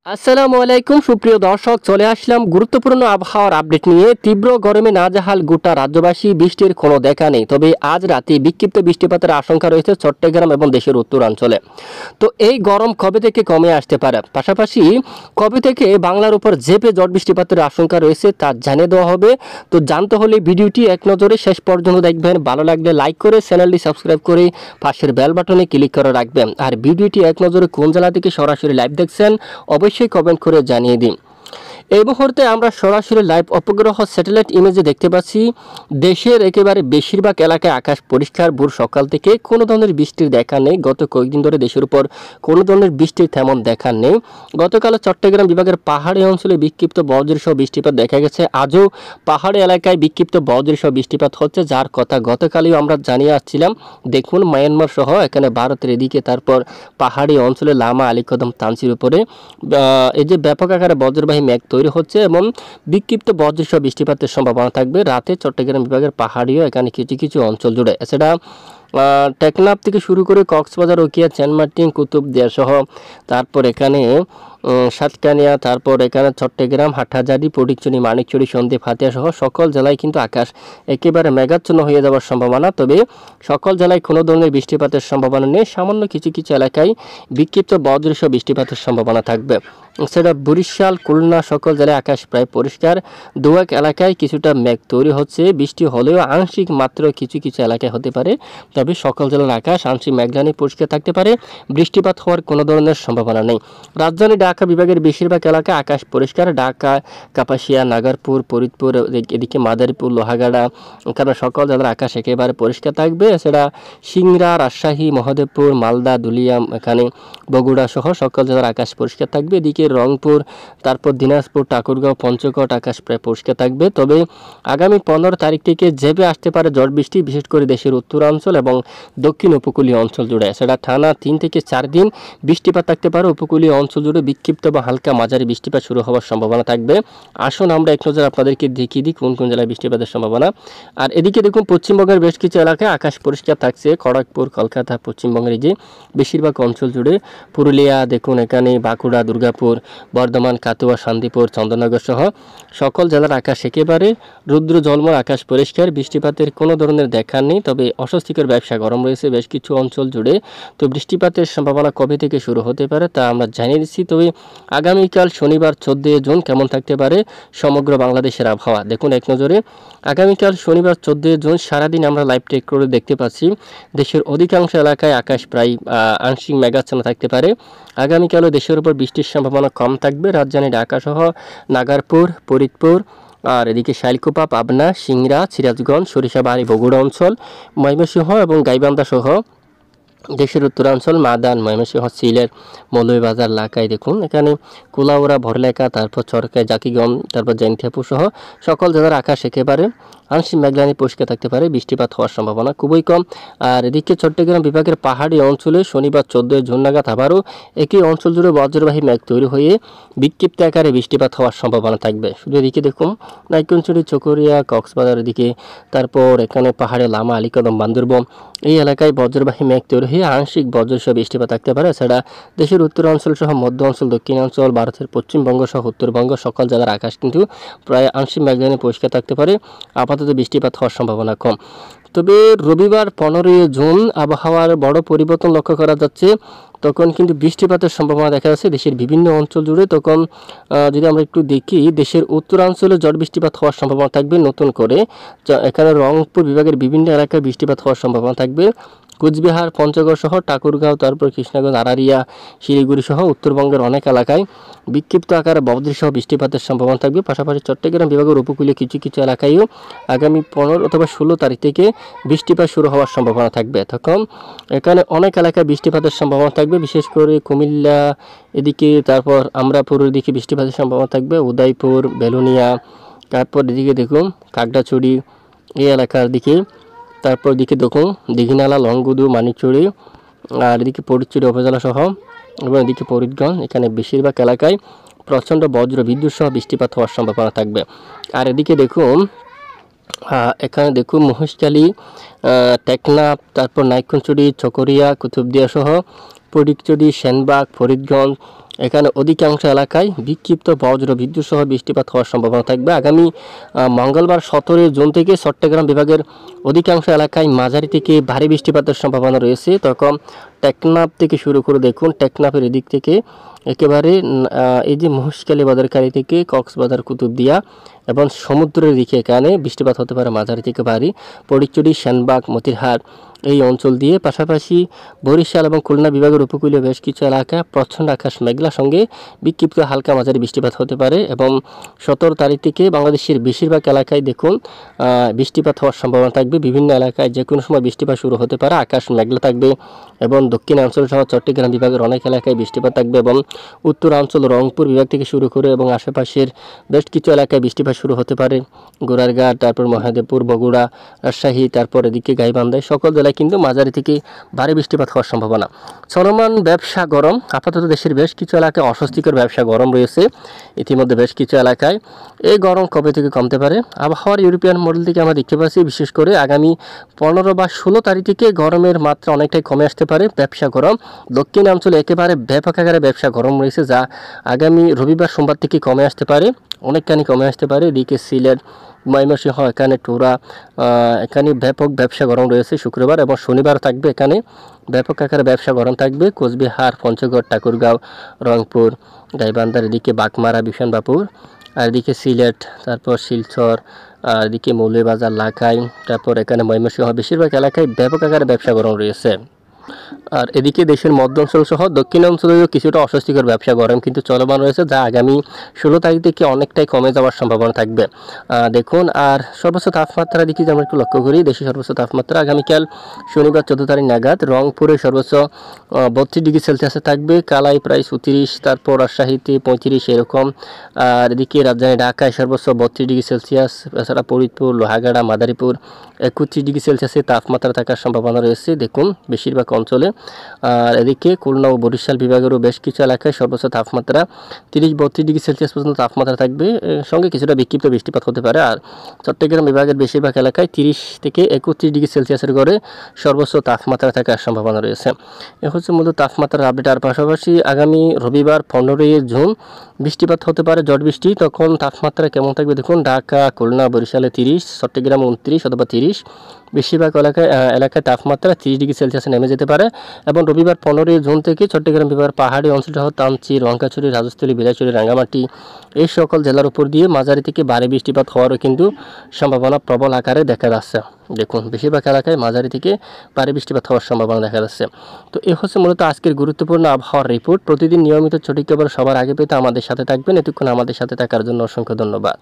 আসসালামু আলাইকুম সুপ্রিয় দর্শক, চলে আসলাম গুরুত্বপূর্ণ আবহাওয়ার আপডেট নিয়ে। তীব্র গরমে নাজেহাল গোটা রাজ্যবাসী, বৃষ্টির কোনো দেখা নেই। তবে আজ রাতে বিক্ষিপ্ত বৃষ্টিপাতের আশঙ্কা রয়েছে চট্টগ্রাম এবং দেশের উত্তরাঞ্চলে। তো এই গরম কবে থেকে কমে আসতে পারে, পাশাপাশি কবে থেকে বাংলার উপর ঝেঁপে ঝড় বৃষ্টিপাতের আশঙ্কা রয়েছে তা জানিয়ে দেওয়া হবে। তো জানতে হলে ভিডিওটি এক নজরে শেষ পর্যন্ত দেখবেন। ভালো লাগলে লাইক করে চ্যানেলটি সাবস্ক্রাইব করে পাশের বেল বাটনে ক্লিক করে রাখবেন। আর ভিডিওটি এক নজরে কোন জেলা থেকে সরাসরি লাইভ দেখছেন অবশ্যই কমেন্ট করে জানিয়ে দিন। এই মুহূর্তে আমরা সরাসরি লাইভ উপগ্রহ স্যাটেলাইট ইমেজে দেখতে পাচ্ছি দেশের একেবারে বেশিরভাগ এলাকায় আকাশ পরিষ্কার। ভোর সকাল থেকে কোনো ধরনের বৃষ্টির দেখা নেই। গত কয়েকদিন ধরে দেশের উপর কোনো ধরনের বৃষ্টির তেমন দেখা নেই। গতকাল চট্টগ্রাম বিভাগের পাহাড়ি অঞ্চলে বিক্ষিপ্ত বজ্রসহ বৃষ্টিপাত দেখা গেছে। আজও পাহাড়ি এলাকায় বিক্ষিপ্ত বজ্রসহ বৃষ্টিপাত হচ্ছে, যার কথা গতকালও আমরা জানিয়ে আসছিলাম। দেখুন মায়ানমার সহ এখানে ভারতের এদিকে, তারপর পাহাড়ি অঞ্চলে লামা আলীকদম তানচির উপরে এই যে ব্যাপক আকারে বজ্রবাহী মেঘ তৈরি হচ্ছে এবং বিক্ষিপ্ত বজ্রসহ বৃষ্টিপাতের সম্ভাবনা থাকবে রাতে চট্টগ্রাম বিভাগের পাহাড়িও এখানে কিছু কিছু অঞ্চল জুড়ে। এছাড়া টেকনাফ থেকে শুরু করে কক্সবাজার, রোকিয়া, সেন্টমার্টিন, কুতুবদিয়া সহ তারপর এখানে সাতকানিয়া, তারপর এখানে চট্টগ্রাম, হাটহাজারী, ফটিকছড়ি, মানিকছড়ি, সন্দ্বীপ, হাতিয়া সহ সকল জেলায় কিন্তু আকাশ একেবারে মেঘাচ্ছন্ন হয়ে যাওয়ার সম্ভাবনা। তবে সকল জেলায় কোনো ধরনের বৃষ্টিপাতের সম্ভাবনা নেই। সামান্য কিছু কিছু এলাকায় বিক্ষিপ্ত বজ্রসহ বৃষ্টিপাতের সম্ভাবনা থাকবে। সেটা বরিশাল, খুলনা সকল জেলায় আকাশ প্রায় পরিষ্কার। দু এক এলাকায় কিছুটা মেঘ তৈরি হচ্ছে, বৃষ্টি হলেও আংশিক মাত্র কিছু কিছু এলাকায় হতে পারে। তবে সকল জেলার আকাশ আংশিক মেঘলানি পরিষ্কার থাকতে পারে, বৃষ্টিপাত হওয়ার কোনো ধরনের সম্ভাবনা নেই। রাজধানী ঢাকা বিভাগের বেশিরভাগ এলাকায় আকাশ পরিষ্কার। ঢাকা, কাপাসিয়া, নাগারপুর, ফরিদপুর, এদিকে মাদারীপুর, লোহাগাড়া, এখানে সকল জেলার আকাশ একেবারে পরিষ্কার থাকবে। এছাড়া সিংড়া, রাজশাহী, মহদেবপুর, মালদা, দুলিয়াম, এখানে বগুড়া সহ সকল জেলার আকাশ পরিষ্কার থাকবে। এদিকে রংপুর, তারপর দিনাজপুর, ঠাকুরগাঁও, পঞ্চগড় আকাশ প্রায় পরিষ্কার থাকবে। তবে আগামী 15 তারিখ থেকে ঝেঁপে আসতে পারে ঝড় বৃষ্টি, বিশেষ করে দেশের উত্তরাঞ্চল এবং দক্ষিণ উপকূলীয় অঞ্চল জুড়ে। সেটা টানা 3 থেকে 4 দিন বৃষ্টিপাত থাকতে পারে। উপকূলীয় অঞ্চল জুড়ে বিক্ষিপ্ত বা হালকা মাঝারি বৃষ্টিপাত শুরু হওয়ার সম্ভাবনা থাকবে। আসুন আমরা এক নজর আপনাদেরকে দেখিয়ে দিই কোন কোন জেলায় বৃষ্টিপাতের সম্ভাবনা। আর এদিকে দেখুন পশ্চিমবঙ্গের বেশ কিছু এলাকায় আকাশ পরিষ্কার থাকছে। খড়গপুর, কলকাতা, পশ্চিমবঙ্গের এই যে বেশিরভাগ অঞ্চল জুড়ে, পুরুলিয়া দেখুন, এখানে বাঁকুড়া, দুর্গাপুর, বর্ধমান, কাতুয়া, শান্তিপুর, চন্দ্রনগর সহ সকল জেলার আকাশ একেবারে রুদ্র ঝলমল, আকাশ পরিষ্কার, বৃষ্টিপাতের কোনো ধরনের দেখা নেই। তবে অস্বস্তিকর ব্যবসা গরম রয়েছে বেশ কিছু অঞ্চল জুড়ে। তো বৃষ্টিপাতের সম্ভাবনা কবে থেকে শুরু হতে পারে তা আমরা জানিয়ে দিচ্ছি। তবে আগামীকাল শনিবার 14 জুন কেমন থাকতে পারে সমগ্র বাংলাদেশের আবহাওয়া দেখুন এক নজরে। আগামীকাল শনিবার 14 জুন সারাদিন আমরা লাইভ টেক করে দেখতে পাচ্ছি দেশের অধিকাংশ এলাকায় আকাশ প্রায় আংশিক মেঘাচ্ছন্ন থাকতে পারে। আগামীকালও দেশের উপর বৃষ্টির সম্ভাবনা কম থাকবে। রাজধানী ঢাকা সহ নাগারপুর, ফরিদপুর, আর এদিকে শাইলকুপা, পাবনা, সিংড়া, সিরাজগঞ্জ, সরিষাবাড়ি, বগুড়া অঞ্চল, ময়মনসিংহ এবং গাইবান্ধা সহ দেশের উত্তরাঞ্চল, মাদান, ময়মনসিংহ, সিলেট, মৌলভীবাজার এলাকায় দেখুন, এখানে কুলাউড়া, ভরলেখা, তারপর চরকায়, জাকিগঞ্জ, তারপর জেনথেপু সহ সকল জেলার আকাশ একেবারে আংশিক মেঘলানি পরিষ্কার থাকতে পারে, বৃষ্টিপাত হওয়ার সম্ভাবনা খুবই কম। আর এদিকে চট্টগ্রাম বিভাগের পাহাড়ি অঞ্চলে শনিবার 14 জুন নাগাদ আবারও একই অঞ্চল জুড়ে বজ্রবাহী মেঘ তৈরি হয়ে বিক্ষিপ্ত আকারে বৃষ্টিপাত হওয়ার সম্ভাবনা থাকবে। শুধু এদিকে দেখুন নাইকুঞ্চুরি, চকরিয়া, কক্সবাজার এদিকে, তারপর এখানে পাহাড়ে লামা, আলীকদম, বান্দরবন এই এলাকায় বজ্রবাহী মেঘ তৈরি হয়ে আংশিক বজ্রসহ বৃষ্টিপাত থাকতে পারে। এছাড়া দেশের উত্তরাঞ্চল সহ মধ্য অঞ্চল, দক্ষিণাঞ্চল, ভারতের পশ্চিমবঙ্গ সহ উত্তরবঙ্গ সকল জেলার আকাশ কিন্তু প্রায় আংশিক মেঘলানি পরিষ্কার থাকতে পারে। আপাতত বৃষ্টিপাত হওয়ার সম্ভাবনা কম। তবে রবিবার 15 জুন আবহাওয়ার বড় পরিবর্তন লক্ষ্য করা যাচ্ছে। তখন কিন্তু বৃষ্টিপাতের সম্ভাবনা দেখা যাচ্ছে দেশের বিভিন্ন অঞ্চল জুড়ে। তখন যদি আমরা একটু দেখি, দেশের উত্তরাঞ্চলে ঝড় বৃষ্টিপাত হওয়ার সম্ভাবনা থাকবে নতুন করে। এখানে রংপুর বিভাগের বিভিন্ন এলাকায় বৃষ্টিপাত হওয়ার সম্ভাবনা থাকবে। কুচবিহার, পঞ্চগড় সহ ঠাকুরগাঁও, তারপর কৃষ্ণগঞ্জ, আড়ারিয়া, শিলিগুড়ি সহ উত্তরবঙ্গের অনেক এলাকায় বিক্ষিপ্ত আকারে বজ্রসহ বৃষ্টিপাতের সম্ভাবনা থাকবে। পাশাপাশি চট্টগ্রাম বিভাগের উপকূলীয় কিছু কিছু এলাকায়ও আগামী 15 অথবা 16 তারিখ থেকে বৃষ্টিপাত শুরু হওয়ার সম্ভাবনা থাকবে। তখন এখানে অনেক এলাকায় বৃষ্টিপাতের সম্ভাবনা থাকবে, বিশেষ করে কুমিল্লা এদিকে, তারপর আমরাপুরের দিকে বৃষ্টিপাতের সম্ভাবনা থাকবে, উদয়পুর, বেলুনিয়া, তারপর এদিকে দেখুন কাকড়াছড়ি এই এলাকার দিকে, তারপর দিকে দেখুন দীঘিনালা, লংগুদু, মানিকচুরি, আর এদিকে ফটিকছড়ি উপজেলা সহ এবং এদিকে ফরিদগঞ্জ, এখানে বেশিরভাগ এলাকায় প্রচণ্ড বজ্র বিদ্যুৎ সহ বৃষ্টিপাত হওয়ার সম্ভাবনা থাকবে। আর এদিকে দেখুন এখানে দেখুন মহেশখালী, টেকনাফ, তারপর নাইকুঞ্চুরি, চকরিয়া, কুতুবদিয়া সহ ফটিকছড়ি, সেনবাগ, ফরিদগঞ্জ এখানে অধিকাংশ এলাকায় বিক্ষিপ্ত বজ্র বিদ্যুৎ সহ বৃষ্টিপাত হওয়ার সম্ভাবনা থাকবে। আগামী মঙ্গলবার 17 জুন থেকে চট্টগ্রাম বিভাগের অধিকাংশ এলাকায় মাঝারি থেকে ভারী বৃষ্টিপাতের সম্ভাবনা রয়েছে। তখন টেকনাফ থেকে শুরু করে দেখুন, টেকনাফের এদিক থেকে একেবারে এই যে মহেশখালী বাজারখালী থেকে কক্সবাজার কুতুবদিয়া এবং সমুদ্রের দিকে এখানে বৃষ্টিপাত হতে পারে মাঝারি থেকে ভারী। ফটিকছড়ি, সেনবাগ, মতিরহাট এই অঞ্চল দিয়ে, পাশাপাশি বরিশাল এবং খুলনা বিভাগের উপকূলীয় বেশ কিছু এলাকা প্রচ্ছন্ন আকাশ মেঘলা সঙ্গে বিক্ষিপ্ত হালকা মাঝারি বৃষ্টিপাত হতে পারে। এবং 17 তারিখ থেকে বাংলাদেশের বেশিরভাগ এলাকায় দেখুন বৃষ্টিপাত হওয়ার সম্ভাবনা থাকবে। বিভিন্ন এলাকায় যে কোনো সময় বৃষ্টিপাত শুরু হতে পারে, আকাশ মেঘলা থাকবে এবং দক্ষিণাঞ্চল সহ চট্টগ্রাম বিভাগের অনেক এলাকায় বৃষ্টিপাত থাকবে এবং উত্তরাঞ্চল রংপুর বিভাগ থেকে শুরু করে এবং আশেপাশের বেশ কিছু এলাকায় বৃষ্টিপাত শুরু হতে পারে। গোড়ারঘাট, তারপর মহাদেবপুর, বগুড়া, রাজশাহী, তারপর এদিকে গাইবান্ধায় সকল জেলায় কিন্তু মাঝারি থেকে ভারী বৃষ্টিপাত হওয়ার সম্ভাবনা। চলমান ব্যবসা গরম, আপাতত দেশের বেশ কিছু এলাকায় অস্বস্তিকর ব্যবসা গরম রয়েছে ইতিমধ্যে বেশ কিছু এলাকায়। এই গরম কবে থেকে কমতে পারে? আবহাওয়ার ইউরোপিয়ান মডেল থেকে আমরা দেখতে পাচ্ছি বিশেষ করে আগামী 15 বা 16 তারিখ থেকে গরমের মাত্রা অনেকটাই কমে আসতে পারে। ব্যবসা গরম দক্ষিণাঞ্চলে একেবারে ব্যাপক আকারে ব্যবসা গরম রয়েছে, যা আগামী রবিবার সোমবার থেকে কমে আসতে পারে, অনেকখানি কমে আসতে পারে। এদিকে সিলেট, ময়মনসিংহ, এখানে টোরা, এখানে ব্যাপক ব্যবসা গরম রয়েছে শুক্রবার এবং শনিবার থাকবে এখানে ব্যাপক আকারে ব্যবসা গরম থাকবে। কোচবিহার, পঞ্চগড়, ঠাকুরগাঁও, রংপুর, গাইবান্ধার, এদিকে বাগমারা, বিশনবাপুর, আর এদিকে সিলেট, তারপর শিলচর, আর এদিকে মৌলভীবাজার, লাখাই, তারপর এখানে ময়মনসিংহ বেশিরভাগ এলাকায় ব্যাপক আকারে ব্যবসা গরম রয়েছে। আর এদিকে দেশের মধ্য অঞ্চল সহ দক্ষিণাঞ্চলেও কিছুটা অস্বস্তিকর ব্যবসা গরম কিন্তু চলমান রয়েছে, যা আগামী 16 তারিখ থেকে অনেকটাই কমে যাওয়ার সম্ভাবনা থাকবে। দেখুন, আর সর্বোচ্চ তাপমাত্রা দিকে আমরা একটু লক্ষ্য করি। দেশের সর্বোচ্চ তাপমাত্রা আগামীকাল শনিবার 14 তারিখ নাগাদ রংপুরে সর্বোচ্চ 32 ডিগ্রি সেলসিয়াসে থাকবে, কালাই প্রায় 34, তারপর রাজশাহীতে 35 এরকম। আর এদিকে রাজধানী ঢাকায় সর্বোচ্চ 32 ডিগ্রি সেলসিয়াস, এছাড়া ফরিদপুর, লোহাগাড়া, মাদারীপুর 31 ডিগ্রি সেলসিয়াসে তাপমাত্রা থাকার সম্ভাবনা রয়েছে দেখুন বেশিরভাগ অঞ্চলে। আর এদিকে খুলনা ও বরিশাল বিভাগেরও বেশ কিছু এলাকায় সর্বোচ্চ তাপমাত্রা 30-32 ডিগ্রি সেলসিয়াস পর্যন্ত তাপমাত্রা থাকবে, সঙ্গে কিছুটা বিক্ষিপ্ত বৃষ্টিপাত হতে পারে। আর চট্টগ্রাম বিভাগের বেশিরভাগ এলাকায় 30 থেকে 31 ডিগ্রি সেলসিয়াসের গড়ে সর্বোচ্চ তাপমাত্রা থাকার সম্ভাবনা রয়েছে। এ হচ্ছে মূলত তাপমাত্রার আপডেট। আর পাশাপাশি আগামী রবিবার 15 জুন বৃষ্টিপাত হতে পারে, ঝড় বৃষ্টি। তখন তাপমাত্রা কেমন থাকবে দেখুন, ঢাকা, খুলনা, বরিশালে 30, চট্টগ্রাম 29 অথবা 30, বেশিরভাগ এলাকায় তাপমাত্রা 30 ডিগ্রি সেলসিয়াসে নেমে যেতে পারে। এবং রবিবার 15 জুন থেকে চট্টগ্রাম বিভাগের পাহাড়ি অঞ্চলসহ তামচি, রংকাছড়ি, রাজস্থলী, বিলাইছড়ি, রাঙ্গামাটি এই সকল জেলার উপর দিয়ে মাঝারি থেকে ভারী বৃষ্টিপাত হওয়ারও কিন্তু সম্ভাবনা প্রবল আকারে দেখা যাচ্ছে। দেখুন বেশিরভাগ এলাকায় মাঝারি থেকে ভারী বৃষ্টিপাত হওয়ার সম্ভাবনা দেখা যাচ্ছে। তো এই হচ্ছে মূলত আজকের গুরুত্বপূর্ণ আবহাওয়ার রিপোর্ট। প্রতিদিন নিয়মিত সঠিক খবর সবার আগে পেতে আমাদের সাথে থাকবেন। এতক্ষণ আমাদের সাথে থাকার জন্য অসংখ্য ধন্যবাদ।